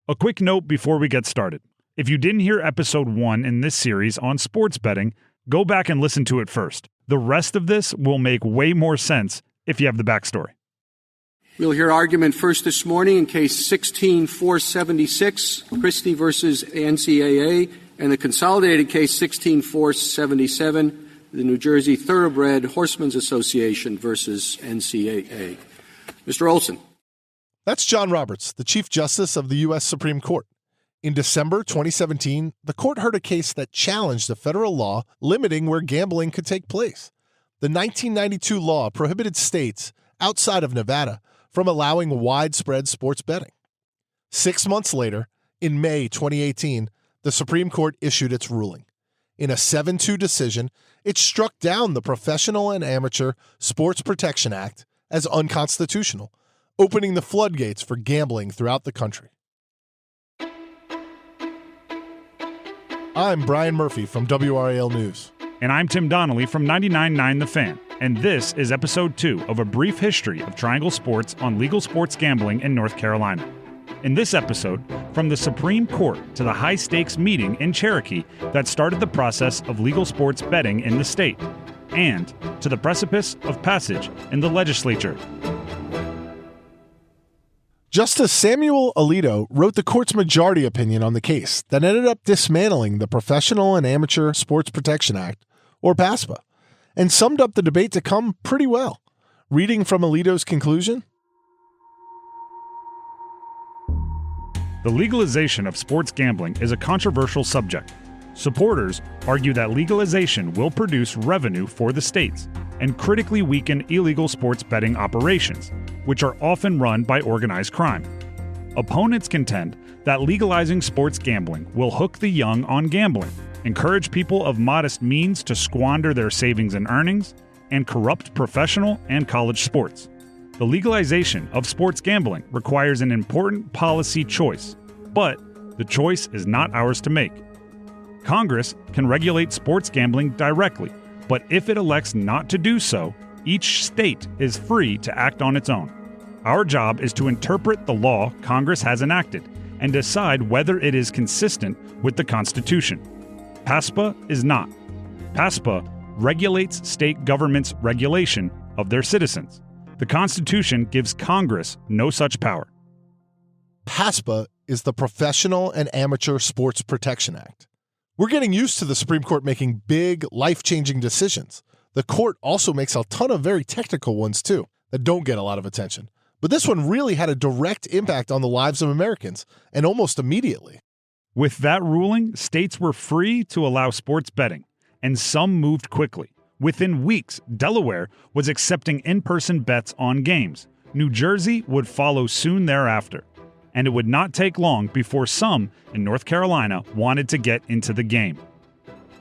A quick note before we get started. If you didn't hear episode 1 in this series on sports betting, go back and listen to it first. The rest of this will make way more sense if you have the backstory. We'll hear argument first this morning in case 16-476, Christie versus NCAA, and the consolidated case 16-477, the New Jersey Thoroughbred Horsemen's Association versus NCAA. Mr. Olson. That's John Roberts, the Chief Justice of the U.S. Supreme Court. In December 2017, the court heard a case that challenged a federal law limiting where gambling could take place. The 1992 law prohibited states outside of Nevada from allowing widespread sports betting. 6 months later, in May 2018, the Supreme Court issued its ruling. In a 7-2 decision, it struck down the Professional and Amateur Sports Protection Act as unconstitutional, opening the floodgates for gambling throughout the country. I'm Brian Murphy from WRAL News. And I'm Tim Donnelly from 99.9 The Fan. And this is episode 2 of a brief history of Triangle Sports on legal sports gambling in North Carolina. In this episode, from the Supreme Court to the high-stakes meeting in Cherokee that started the process of legal sports betting in the state, and to the precipice of passage in the legislature. Justice Samuel Alito wrote the court's majority opinion on the case that ended up dismantling the Professional and Amateur Sports Protection Act, or PASPA, and summed up the debate to come pretty well. Reading from Alito's conclusion, the legalization of sports gambling is a controversial subject. Supporters argue that legalization will produce revenue for the states and critically weaken illegal sports betting operations, which are often run by organized crime. Opponents contend that legalizing sports gambling will hook the young on gambling, encourage people of modest means to squander their savings and earnings, and corrupt professional and college sports. The legalization of sports gambling requires an important policy choice, but the choice is not ours to make. Congress can regulate sports gambling directly, but if it elects not to do so, each state is free to act on its own. Our job is to interpret the law Congress has enacted and decide whether it is consistent with the Constitution. PASPA is not. PASPA regulates state governments' regulation of their citizens. The Constitution gives Congress no such power. PASPA is the Professional and Amateur Sports Protection Act. We're getting used to the Supreme Court making big, life-changing decisions. The court also makes a ton of very technical ones, too, that don't get a lot of attention. But this one really had a direct impact on the lives of Americans, and almost immediately. With that ruling, states were free to allow sports betting, and some moved quickly. Within weeks, Delaware was accepting in-person bets on games. New Jersey would follow soon thereafter. And it would not take long before some in North Carolina wanted to get into the game.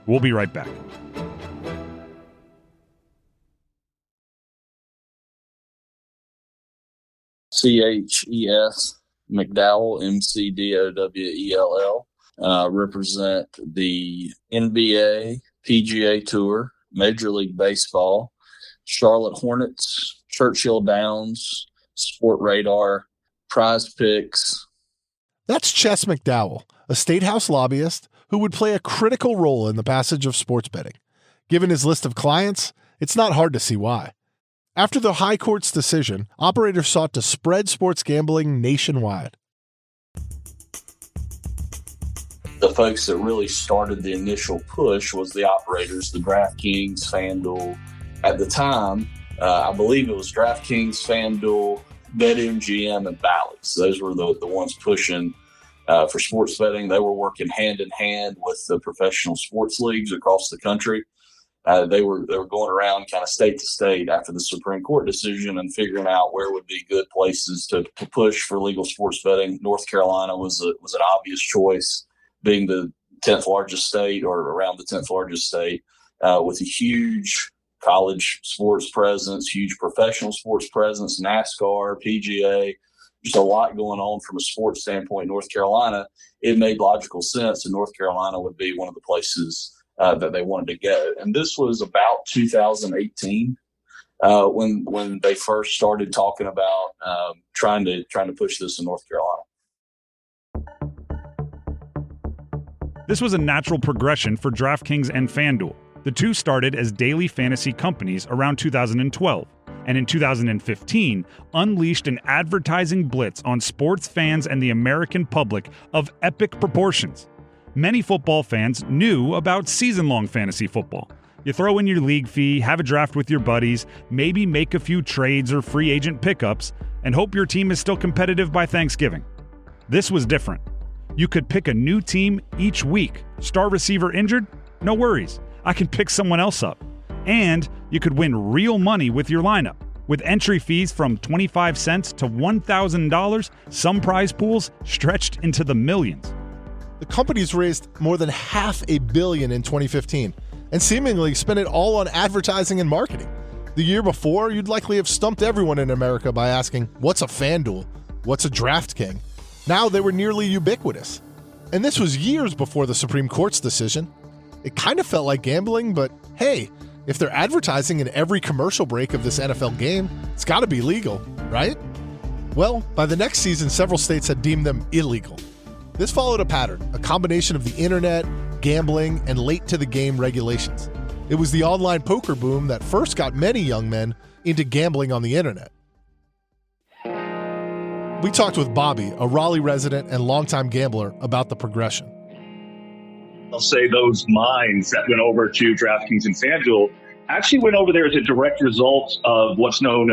We'll be right back. CHES McDowell, MCDOWELL, represent the NBA, PGA Tour, Major League Baseball, Charlotte Hornets, Churchill Downs, Sport Radar, Prize Picks. That's Chess McDowell, a state house lobbyist who would play a critical role in the passage of sports betting. Given his list of clients, it's not hard to see why. After the High Court's decision, operators sought to spread sports gambling nationwide. The folks that really started the initial push was the operators, the DraftKings, FanDuel. At the time, I believe it was DraftKings, FanDuel, BetMGM, and Bally's. Those were the ones pushing for sports betting. They were working hand in hand with the professional sports leagues across the country. They were going around kind of state to state after the Supreme Court decision and figuring out where would be good places to push for legal sports betting. North Carolina was an obvious choice, being the 10th largest state or around the 10th largest state, with a huge college sports presence, huge professional sports presence, NASCAR, PGA, just a lot going on from a sports standpoint in North Carolina. It made logical sense, and North Carolina would be one of the places that they wanted to go. And this was about 2018 when they first started talking about trying to push this in North Carolina. This was a natural progression for DraftKings and FanDuel. The two started as daily fantasy companies around 2012, and in 2015 unleashed an advertising blitz on sports fans and the American public of epic proportions. Many football fans knew about season-long fantasy football. You throw in your league fee, have a draft with your buddies, maybe make a few trades or free agent pickups, and hope your team is still competitive by Thanksgiving. This was different. You could pick a new team each week. Star receiver injured? No worries. I can pick someone else up. And you could win real money with your lineup. With entry fees from 25 cents to $1,000, some prize pools stretched into the millions. The companies raised more than $500 million in 2015 and seemingly spent it all on advertising and marketing. The year before, you'd likely have stumped everyone in America by asking, what's a FanDuel? What's a DraftKings? Now they were nearly ubiquitous. And this was years before the Supreme Court's decision. It kind of felt like gambling, but hey, if they're advertising in every commercial break of this NFL game, it's got to be legal, right? Well, by the next season, several states had deemed them illegal. This followed a pattern, a combination of the internet, gambling, and late-to-the-game regulations. It was the online poker boom that first got many young men into gambling on the internet. We talked with Bobby, a Raleigh resident and longtime gambler, about the progression. I'll say those minds that went over to DraftKings and FanDuel actually went over there as a direct result of what's known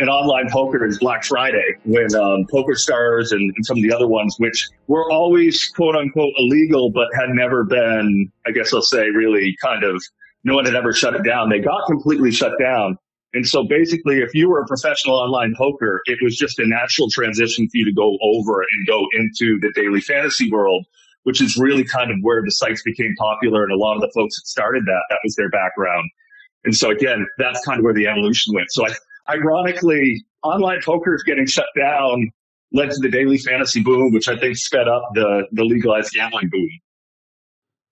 in online poker as Black Friday, when Poker Stars and some of the other ones, which were always quote unquote illegal, but had never been, I guess I'll say, really kind of, no one had ever shut it down. They got completely shut down. And so basically, if you were a professional online poker, it was just a natural transition for you to go over and go into the daily fantasy world, which is really kind of where the sites became popular. And a lot of the folks that started that was their background. And so again, that's kind of where the evolution went. So ironically, online poker getting shut down led to the daily fantasy boom, which I think sped up the legalized gambling boom.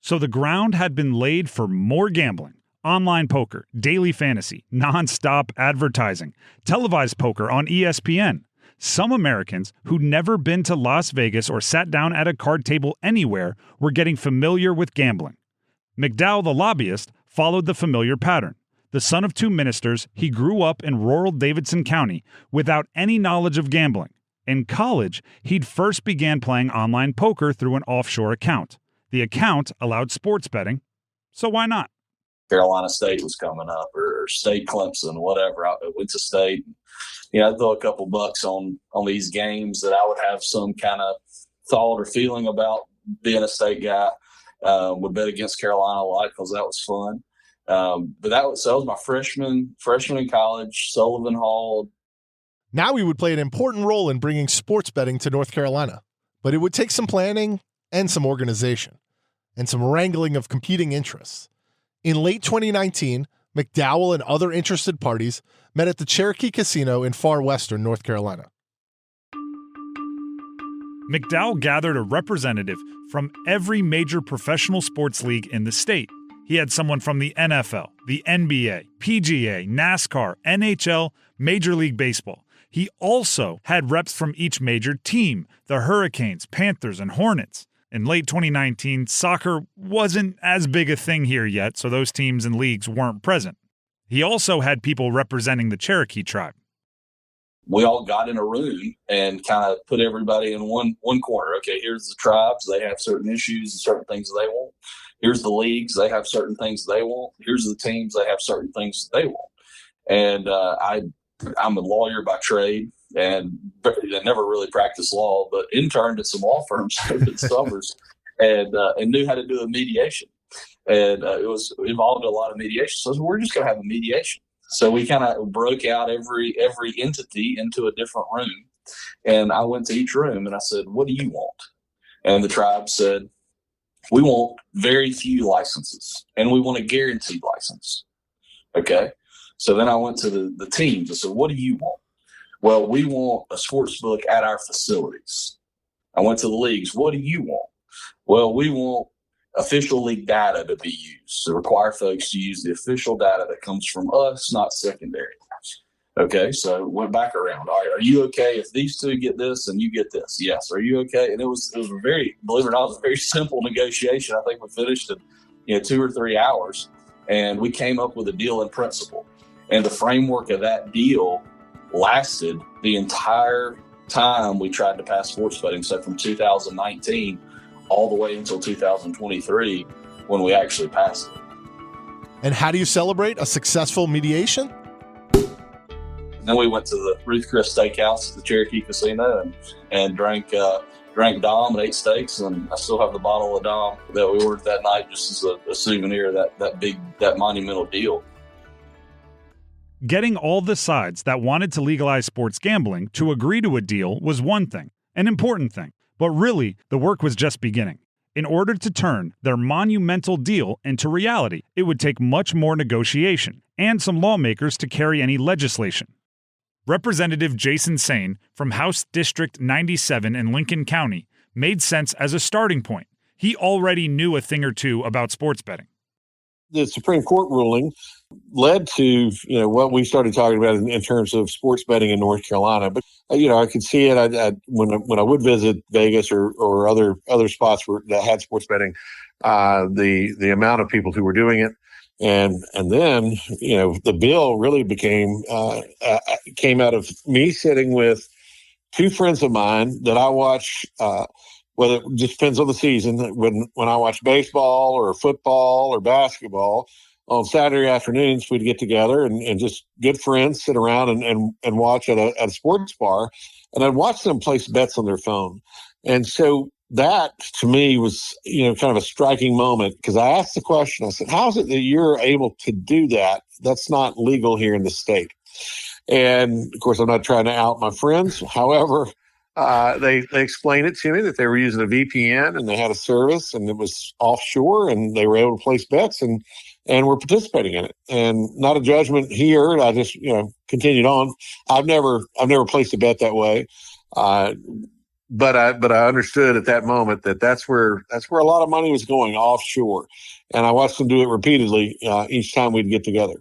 So the ground had been laid for more gambling. Online poker, daily fantasy, non-stop advertising, televised poker on ESPN. Some Americans who'd never been to Las Vegas or sat down at a card table anywhere were getting familiar with gambling. McDowell, the lobbyist, followed the familiar pattern. The son of two ministers, he grew up in rural Davidson County without any knowledge of gambling. In college, he'd first began playing online poker through an offshore account. The account allowed sports betting, so why not? Carolina State was coming up, or State Clemson, whatever. I went to State. I'd throw a couple bucks on these games that I would have some kind of thought or feeling about being a State guy. Would bet against Carolina a lot because that was fun. But that was my freshman in college, Sullivan Hall. Now he would play an important role in bringing sports betting to North Carolina, but it would take some planning and some organization and some wrangling of competing interests. In late 2019, McDowell and other interested parties met at the Cherokee Casino in far western North Carolina. McDowell gathered a representative from every major professional sports league in the state. He had someone from the NFL, the NBA, PGA, NASCAR, NHL, Major League Baseball. He also had reps from each major team, the Hurricanes, Panthers, and Hornets. In late 2019, soccer wasn't as big a thing here yet, so those teams and leagues weren't present. He also had people representing the Cherokee tribe. We all got in a room and kind of put everybody in one corner. Okay, here's the tribes. They have certain issues and certain things they want. Here's the leagues. They have certain things they want. Here's the teams. They have certain things they want. And I'm a lawyer by trade and never really practiced law, but interned at some law firms over the summers and knew how to do a mediation. And it was involved in a lot of mediation. So we're just going to have a mediation. So we kind of broke out every entity into a different room. And I went to each room and I said, what do you want? And the tribe said, we want very few licenses and we want a guaranteed license. Okay. So then I went to the teams. I said, what do you want? Well, we want a sports book at our facilities. I went to the leagues. What do you want? Well, we want official league data to be used, to require folks to use the official data that comes from us, not secondary. Okay, so went back around. All right, are you okay if these two get this and you get this? Yes. Are you okay? And it was a very, believe it or not, it was a very simple negotiation. I think we finished in 2 or 3 hours, and we came up with a deal in principle. And the framework of that deal lasted the entire time we tried to pass sports betting. So from 2019 all the way until 2023 when we actually passed it. And how do you celebrate a successful mediation? Then we went to the Ruth Chris Steakhouse at the Cherokee Casino and drank Dom and ate steaks, and I still have the bottle of Dom that we ordered that night just as a souvenir of that monumental deal. Getting all the sides that wanted to legalize sports gambling to agree to a deal was one thing, an important thing, but really the work was just beginning. In order to turn their monumental deal into reality, it would take much more negotiation and some lawmakers to carry any legislation. Representative Jason Sain from House District 97 in Lincoln County made sense as a starting point. He already knew a thing or two about sports betting. The Supreme Court ruling led to what we started talking about in terms of sports betting in North Carolina. But I could see it when I would visit Vegas or other spots that had sports betting, the amount of people who were doing it. And then, the bill really came out of me sitting with two friends of mine that I watch, whether it just depends on the season, when I watch baseball or football or basketball, on Saturday afternoons, we'd get together and just good friends sit around and watch at a sports bar. And I'd watch them place bets on their phone. And so that to me was, kind of a striking moment, because I asked the question, I said, how is it that you're able to do that? That's not legal here in the state. And of course, I'm not trying to out my friends. However, they explained it to me that they were using a VPN and they had a service and it was offshore and they were able to place bets and were participating in it. And not a judgment here. I just, continued on. I've never placed a bet that way. But I understood at that moment that's where a lot of money was going offshore. And I watched them do it repeatedly each time we'd get together.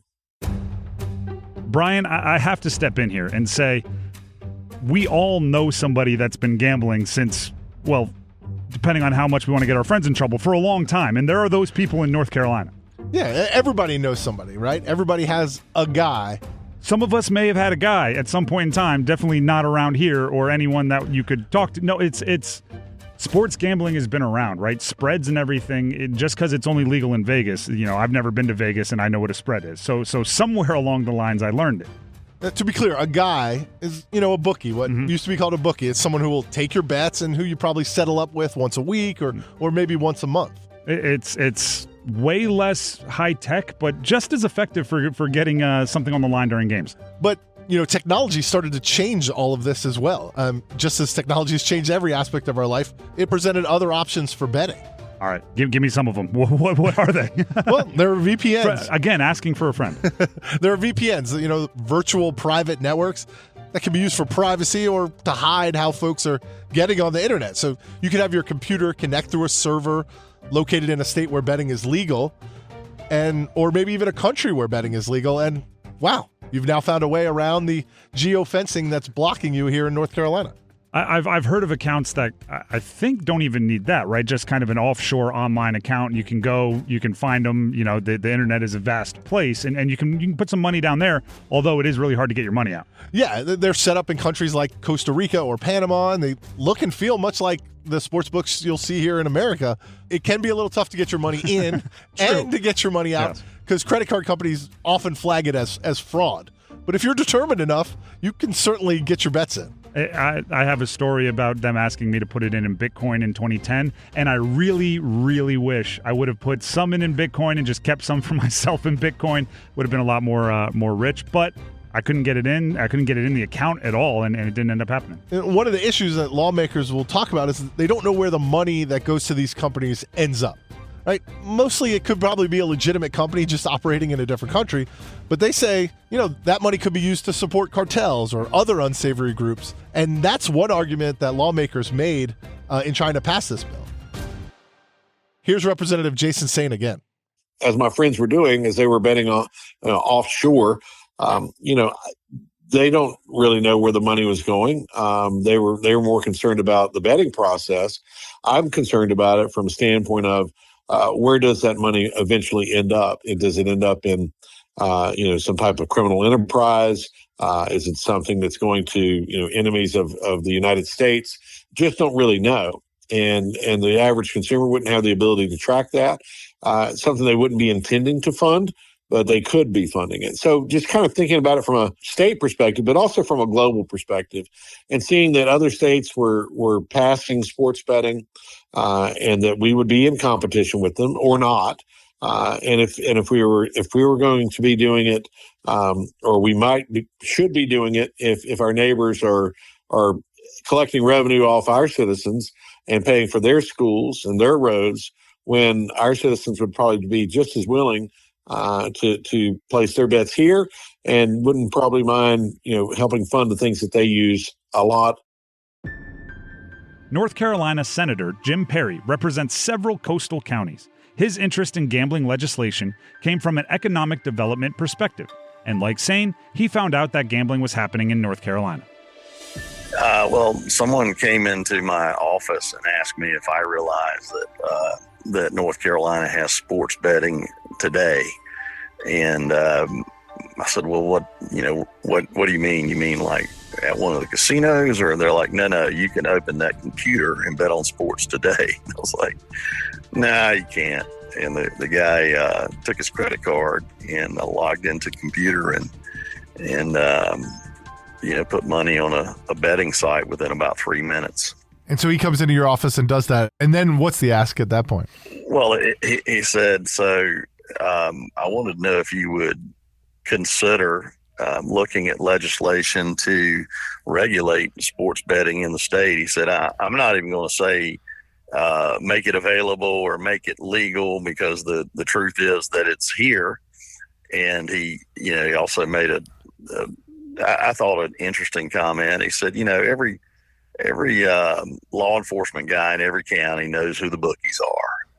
Brian, I have to step in here and say, we all know somebody that's been gambling since, well, depending on how much we want to get our friends in trouble, for a long time. And there are those people in North Carolina. Yeah, everybody knows somebody, right? Everybody has a guy. Some of us may have had a guy at some point in time, definitely not around here or anyone that you could talk to. No, it's sports gambling has been around, right? Spreads and everything. Just because it's only legal in Vegas, I've never been to Vegas and I know what a spread is. So somewhere along the lines, I learned it. To be clear, a guy is, a bookie, what used to be called a bookie. It's someone who will take your bets and who you probably settle up with once a week or maybe once a month. It's way less high tech, but just as effective for getting something on the line during games. But technology started to change all of this as well. Just as technology has changed every aspect of our life, it presented other options for betting. All right, give me some of them. What are they? Well, there are VPNs. Again, asking for a friend. There are VPNs, virtual private networks that can be used for privacy or to hide how folks are getting on the internet. So you can have your computer connect through a server located in a state where betting is legal, or maybe even a country where betting is legal, and wow, you've now found a way around the geofencing that's blocking you here in North Carolina. I've heard of accounts that I think don't even need that, right? Just kind of an offshore online account. You can go, you can find them. The internet is a vast place, and you can put some money down there. Although it is really hard to get your money out. Yeah, they're set up in countries like Costa Rica or Panama, and they look and feel much like the sports books you'll see here in America. It can be a little tough to get your money in and to get your money out, because credit card companies often flag it as fraud. But if you're determined enough, you can certainly get your bets in. I have a story about them asking me to put it in Bitcoin in 2010, and I really, really wish I would have put some in Bitcoin and just kept some for myself in Bitcoin. Would have been a lot more rich, but I couldn't get it in. I couldn't get it in the account at all, and it didn't end up happening. And one of the issues that lawmakers will talk about is that they don't know where the money that goes to these companies ends up. Right? Mostly it could probably be a legitimate company just operating in a different country, but they say, that money could be used to support cartels or other unsavory groups. And that's one argument that lawmakers made in trying to pass this bill. Here's Representative Jason Sain again. As my friends were doing, as they were betting on offshore, they don't really know where the money was going. They were more concerned about the betting process. I'm concerned about it from a standpoint of where does that money eventually end up? Does it end up in some type of criminal enterprise? Is it something that's going to enemies of the United States? Just don't really know. And the average consumer wouldn't have the ability to track that. It's something they wouldn't be intending to fund, but they could be funding it. So just kind of thinking about it from a state perspective, but also from a global perspective, and seeing that other states were passing sports betting, and that we would be in competition with them or not. And if we were going to be doing it, or we should be doing it if our neighbors are collecting revenue off our citizens and paying for their schools and their roads, when our citizens would probably be just as willing to place their bets here and wouldn't probably mind helping fund the things that they use a lot. North Carolina Senator Jim Perry represents several coastal counties. His interest in gambling legislation came from an economic development perspective, and like Sane, he found out that gambling was happening in North Carolina. Well, someone came into my office and asked me if I realized that North Carolina has sports betting today, and I said, "Well, what do you mean? You mean like at one of the casinos?" Or they're like, "No, you can open that computer and bet on sports today." I was like, "Nah, you can't." And the guy took his credit card and logged into the computer and put money on a betting site within about 3 minutes. And so he comes into your office and does that. And then what's the ask at that point? Well, he said, "So I wanted to know if you would consider looking at legislation to regulate sports betting in the state." He said, I'm not even going to say make it available or make it legal, because the truth is that it's here. And he also made I thought an interesting comment. He said, every law enforcement guy in every county knows who the bookies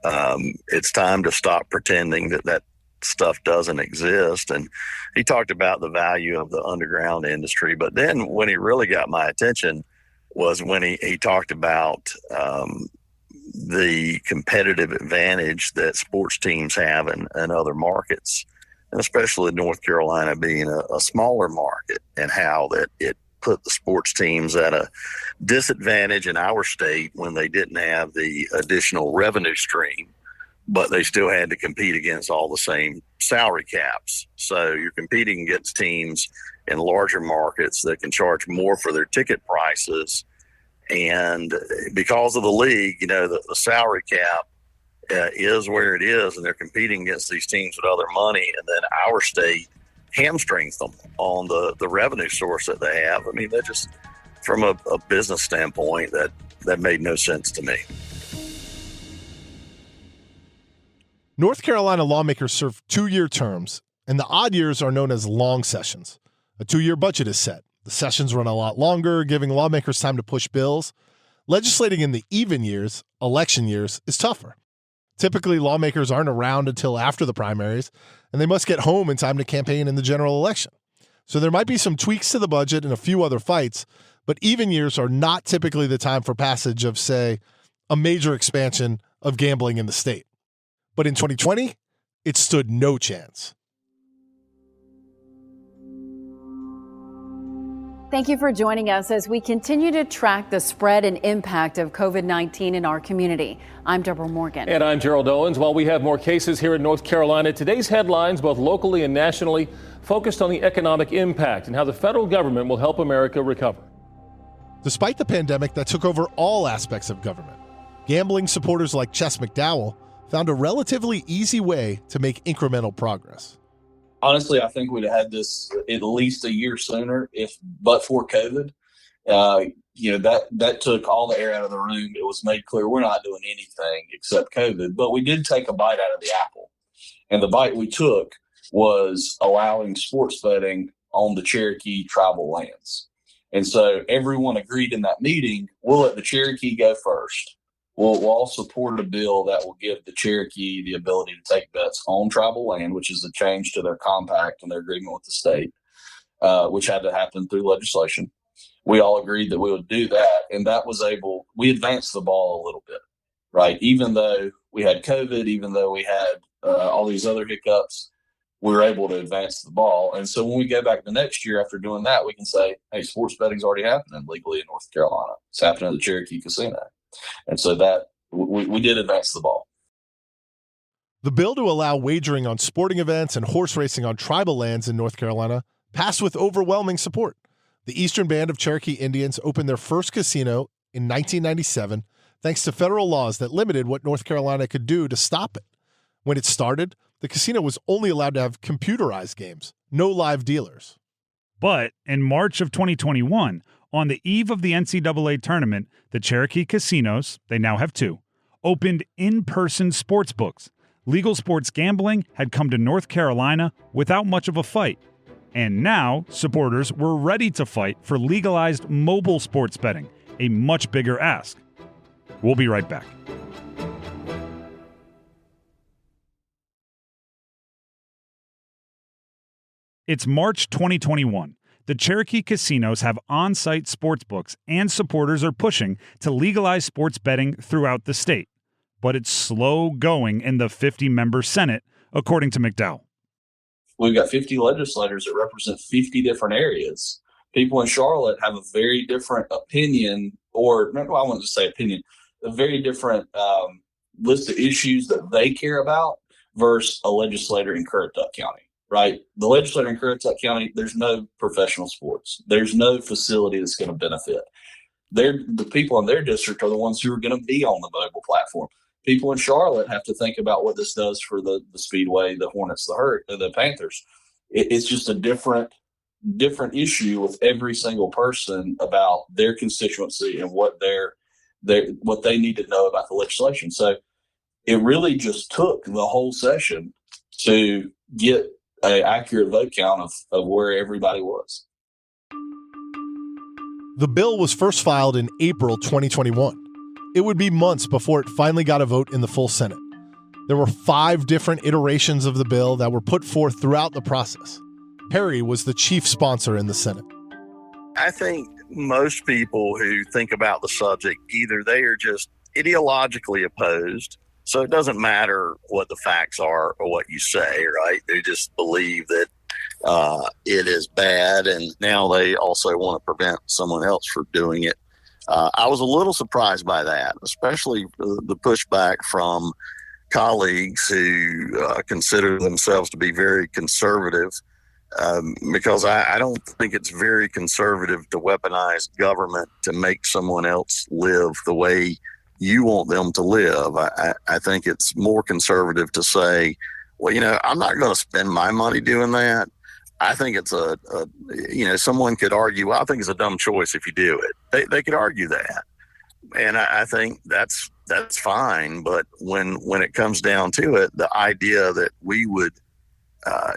are. It's time to stop pretending that stuff doesn't exist. And he talked about the value of the underground industry. But then when he really got my attention was when he talked about the competitive advantage that sports teams have in other markets, and especially North Carolina being a smaller market, and how that it put the sports teams at a disadvantage in our state when they didn't have the additional revenue stream, but they still had to compete against all the same salary caps. So you're competing against teams in larger markets that can charge more for their ticket prices. And because of the league, the salary cap is where it is, and they're competing against these teams with other money. And then our state hamstrings them on the revenue source that they have. I mean, that just, from a business standpoint, that made no sense to me. North Carolina lawmakers serve 2-year terms, and the odd years are known as long sessions. A 2-year budget is set. The sessions run a lot longer, giving lawmakers time to push bills. Legislating in the even years, election years, is tougher. Typically, lawmakers aren't around until after the primaries, and they must get home in time to campaign in the general election. So there might be some tweaks to the budget and a few other fights, but even years are not typically the time for passage of, say, a major expansion of gambling in the state. But in 2020, it stood no chance. Thank you for joining us as we continue to track the spread and impact of COVID-19 in our community. I'm Deborah Morgan. And I'm Gerald Owens. While we have more cases here in North Carolina, today's headlines, both locally and nationally, focused on the economic impact and how the federal government will help America recover. Despite the pandemic that took over all aspects of government, gambling supporters like Chess McDowell found a relatively easy way to make incremental progress. Honestly, I think we'd have had this at least a year sooner, but for COVID. That took all the air out of the room. It was made clear we're not doing anything except COVID, but we did take a bite out of the apple. And the bite we took was allowing sports betting on the Cherokee tribal lands. And so everyone agreed in that meeting, we'll let the Cherokee go first. We'll all support a bill that will give the Cherokee the ability to take bets on tribal land, which is a change to their compact and their agreement with the state. which had to happen through legislation. We all agreed that we would do that, and we advanced the ball a little bit, right? Even though we had COVID, even though we had all these other hiccups, we were able to advance the ball. And so when we go back the next year after doing that, we can say, hey, sports betting's already happening legally in North Carolina. It's happening at the Cherokee Casino. And so that we did advance the ball. The bill to allow wagering on sporting events and horse racing on tribal lands in North Carolina passed with overwhelming support. The Eastern Band of Cherokee Indians opened their first casino in 1997 thanks to federal laws that limited what North Carolina could do to stop it. When it started, the casino was only allowed to have computerized games, no live dealers. But in March of 2021, on the eve of the NCAA tournament, the Cherokee casinos, they now have 2, opened in-person sports books. Legal sports gambling had come to North Carolina without much of a fight. And now, supporters were ready to fight for legalized mobile sports betting, a much bigger ask. We'll be right back. It's March 2021. The Cherokee casinos have on-site sports books, and supporters are pushing to legalize sports betting throughout the state. But it's slow going in the 50-member Senate, according to McDowell. We've got 50 legislators that represent 50 different areas. People in Charlotte have a very different opinion, or no, I want to say opinion, a very different list of issues that they care about versus a legislator in Currituck County, right? The legislator in Currituck County, there's no professional sports. There's no facility that's going to benefit. The people in their district are the ones who are going to be on the mobile platform. People in Charlotte have to think about what this does for the Speedway, the Hornets, the Panthers. It's just a different issue with every single person about their constituency and what they need to know about the legislation. So it really just took the whole session to get an accurate vote count of where everybody was. The bill was first filed in April 2021. It would be months before it finally got a vote in the full Senate. There were 5 different iterations of the bill that were put forth throughout the process. Perry was the chief sponsor in the Senate. I think most people who think about the subject, either they are just ideologically opposed, so it doesn't matter what the facts are or what you say, right? They just believe that it is bad, and now they also want to prevent someone else from doing it. I was a little surprised by that, especially the pushback from colleagues who consider themselves to be very conservative, because I don't think it's very conservative to weaponize government to make someone else live the way you want them to live. I think it's more conservative to say, well, I'm not going to spend my money doing that. I think it's someone could argue, well, I think it's a dumb choice if you do it. They could argue that. And I think that's fine. But when it comes down to it, the idea that we would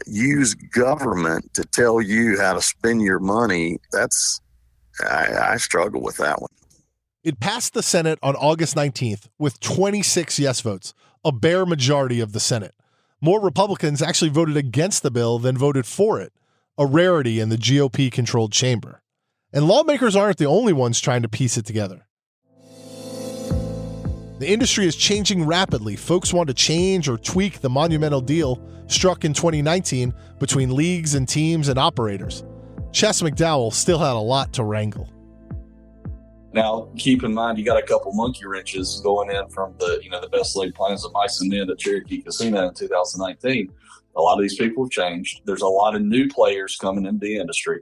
use government to tell you how to spend your money, I struggle with that one. It passed the Senate on August 19th with 26 yes votes, a bare majority of the Senate. More Republicans actually voted against the bill than voted for it, a rarity in the GOP-controlled chamber. And lawmakers aren't the only ones trying to piece it together. The industry is changing rapidly. Folks want to change or tweak the monumental deal struck in 2019 between leagues and teams and operators. Chess McDowell still had a lot to wrangle. Now, keep in mind, you got a couple monkey wrenches going in from the best laid plans of mice and men at Cherokee Casino in 2019. A lot of these people have changed. There's a lot of new players coming into the industry,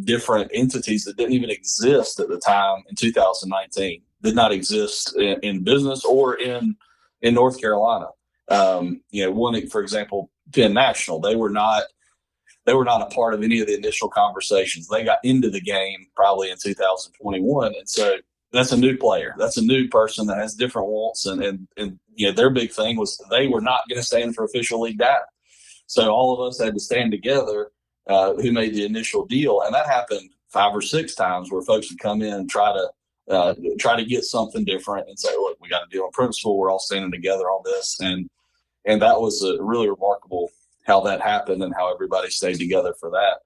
different entities that didn't even exist at the time in 2019, did not exist in business or in North Carolina. One, for example, Penn National, they were not a part of any of the initial conversations. They got into the game probably in 2021. And so that's a new player. That's a new person that has different wants. And their big thing was they were not going to stand for official league data. So all of us had to stand together who made the initial deal. And that happened 5 or 6 times where folks would come in and try to get something different and say, look, we got a deal in principle. We're all standing together on this. And that was really remarkable how that happened and how everybody stayed together for that.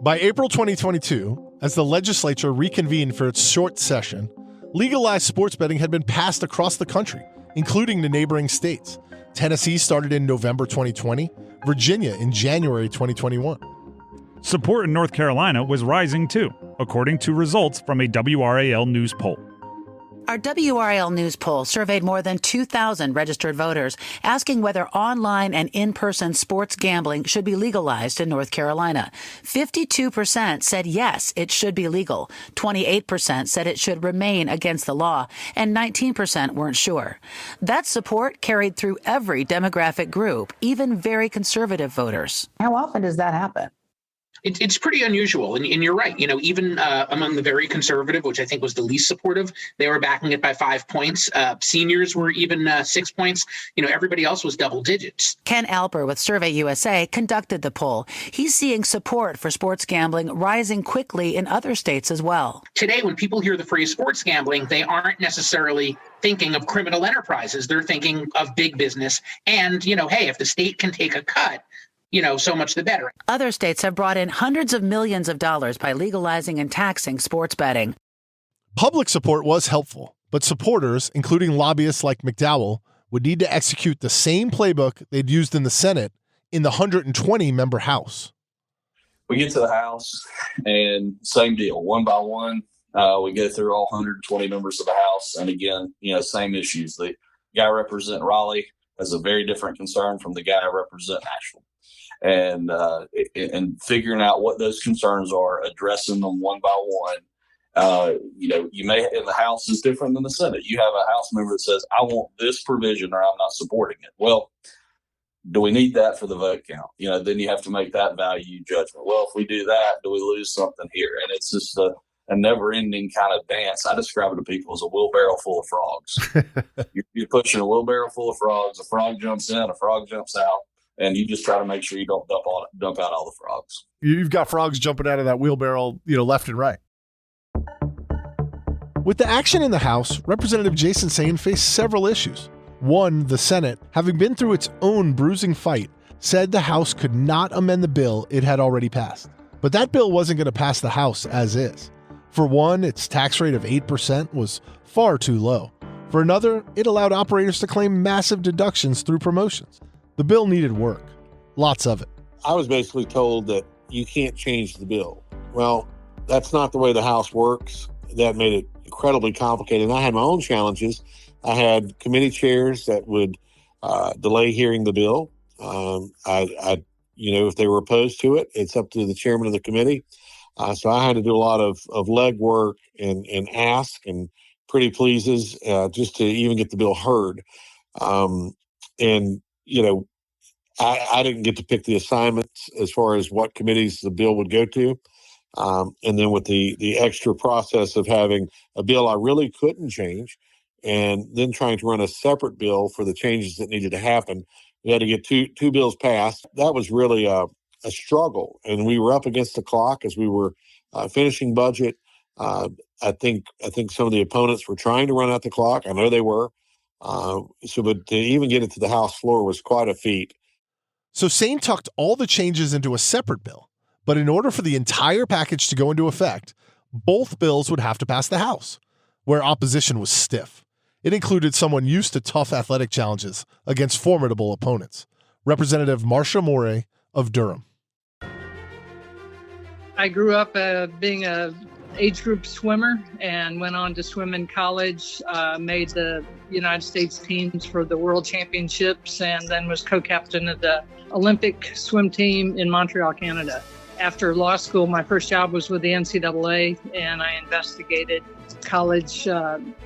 By April 2022, as the legislature reconvened for its short session, legalized sports betting had been passed across the country, including the neighboring states. Tennessee started in November 2020, Virginia in January 2021. Support in North Carolina was rising too, according to results from a WRAL news poll. Our WRAL news poll surveyed more than 2,000 registered voters, asking whether online and in-person sports gambling should be legalized in North Carolina. 52% said yes, it should be legal. 28% said it should remain against the law, and 19% weren't sure. That support carried through every demographic group, even very conservative voters. How often does that happen? It's pretty unusual. And you're right. Even among the very conservative, which I think was the least supportive, they were backing it by 5 points. Seniors were even 6 points. Everybody else was double digits. Ken Alper with Survey USA conducted the poll. He's seeing support for sports gambling rising quickly in other states as well. Today, when people hear the phrase sports gambling, they aren't necessarily thinking of criminal enterprises. They're thinking of big business. And, hey, if the state can take a cut, so much the better. Other states have brought in hundreds of millions of dollars by legalizing and taxing sports betting. Public support was helpful, but supporters, including lobbyists like McDowell, would need to execute the same playbook they'd used in the Senate in the 120-member House. We get to the House, and same deal, one by one. We go through all 120 members of the House, and again, same issues. The guy representing Raleigh has a very different concern from the guy representing Asheville. And figuring out what those concerns are, addressing them one by one. You may, in the House is different than the Senate. You have a House member that says, I want this provision or I'm not supporting it. Well, do we need that for the vote count? Then you have to make that value judgment. Well, if we do that, do we lose something here? And it's just a never-ending kind of dance. I describe it to people as a wheelbarrow full of frogs. You're pushing a wheelbarrow full of frogs. A frog jumps in, a frog jumps out. And you just try to make sure you don't dump out all the frogs. You've got frogs jumping out of that wheelbarrow, left and right. With the action in the House, Representative Jason Sain faced several issues. One, the Senate, having been through its own bruising fight, said the House could not amend the bill it had already passed. But that bill wasn't going to pass the House as is. For one, its tax rate of 8% was far too low. For another, it allowed operators to claim massive deductions through promotions. The bill needed work. Lots of it. I was basically told that you can't change the bill. Well, that's not the way the House works. That made it incredibly complicated. And I had my own challenges. I had committee chairs that would delay hearing the bill. If they were opposed to it, it's up to the chairman of the committee. So I had to do a lot of legwork and ask and pretty pleases just to even get the bill heard. I didn't get to pick the assignments as far as what committees the bill would go to. And then with the extra process of having a bill I really couldn't change and then trying to run a separate bill for the changes that needed to happen, we had to get two bills passed. That was really a struggle. And we were up against the clock as we were finishing budget. I think some of the opponents were trying to run out the clock. I know they were. But to even get it to the House floor was quite a feat. So Sain tucked all the changes into a separate bill, but in order for the entire package to go into effect, both bills would have to pass the House, where opposition was stiff. It included someone used to tough athletic challenges against formidable opponents, Representative Marcia Morey of Durham. I grew up being a age group swimmer and went on to swim in college, made the United States teams for the World Championships, and then was co-captain of the Olympic swim team in Montreal, Canada. After law school, my first job was with the NCAA, and I investigated college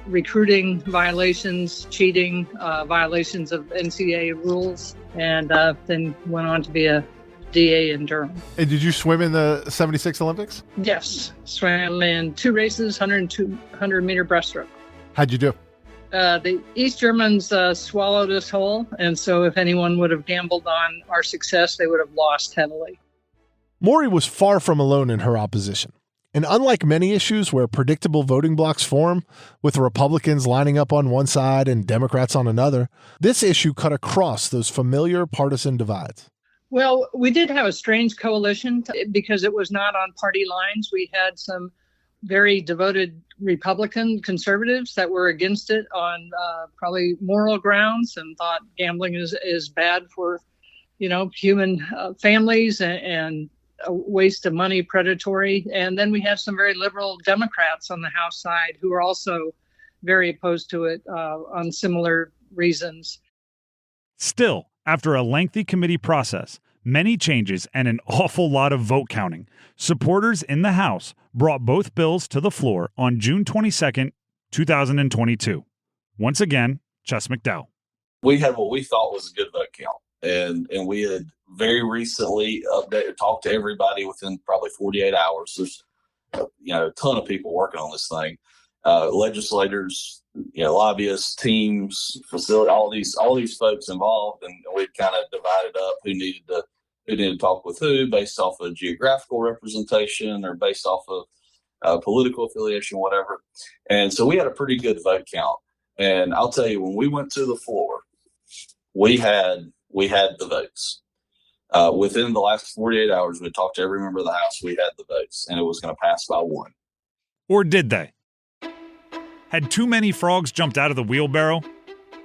recruiting violations, cheating, violations of NCAA rules, and then went on to be a DA in Durham. And did you swim in the 76 Olympics? Yes, swam in 2 races, 100 and 200 meter breaststroke. How'd you do? The East Germans swallowed us whole, and so if anyone would have gambled on our success, they would have lost heavily. Morey was far from alone in her opposition. And unlike many issues where predictable voting blocks form, with Republicans lining up on one side and Democrats on another, this issue cut across those familiar partisan divides. Well, we did have a strange coalition because it was not on party lines. We had some very devoted Republican conservatives that were against it on probably moral grounds and thought gambling is bad for, human families and a waste of money, predatory. And then we have some very liberal Democrats on the House side who are also very opposed to it on similar reasons. Still, after a lengthy committee process, many changes, and an awful lot of vote counting, supporters in the House brought both bills to the floor on June 22nd, 2022. Once again, Chess McDowell. We had what we thought was a good vote count. And we had very recently talked to everybody within probably 48 hours. There's a ton of people working on this thing. Legislators, lobbyists, teams, facility, all these folks involved, and we'd kind of divided up who needed to talk with who based off of geographical representation or based off of political affiliation, whatever. And so we had a pretty good vote count. And I'll tell you, when we went to the floor, we had the votes. Within the last 48 hours, we talked to every member of the House. We had the votes, and it was going to pass by one. Or did they? Had too many frogs jumped out of the wheelbarrow?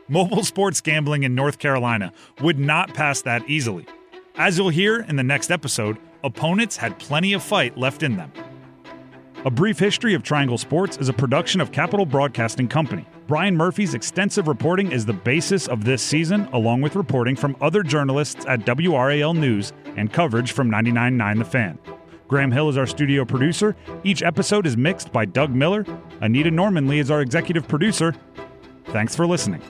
Mobile sports gambling in North Carolina would not pass that easily. As you'll hear in the next episode, opponents had plenty of fight left in them. A Brief History of Triangle Sports is a production of Capital Broadcasting Company. Brian Murphy's extensive reporting is the basis of this season, along with reporting from other journalists at WRAL News and coverage from 99.9 The Fan. Graham Hill is our studio producer. Each episode is mixed by Doug Miller. Anita Normanley is our executive producer. Thanks for listening.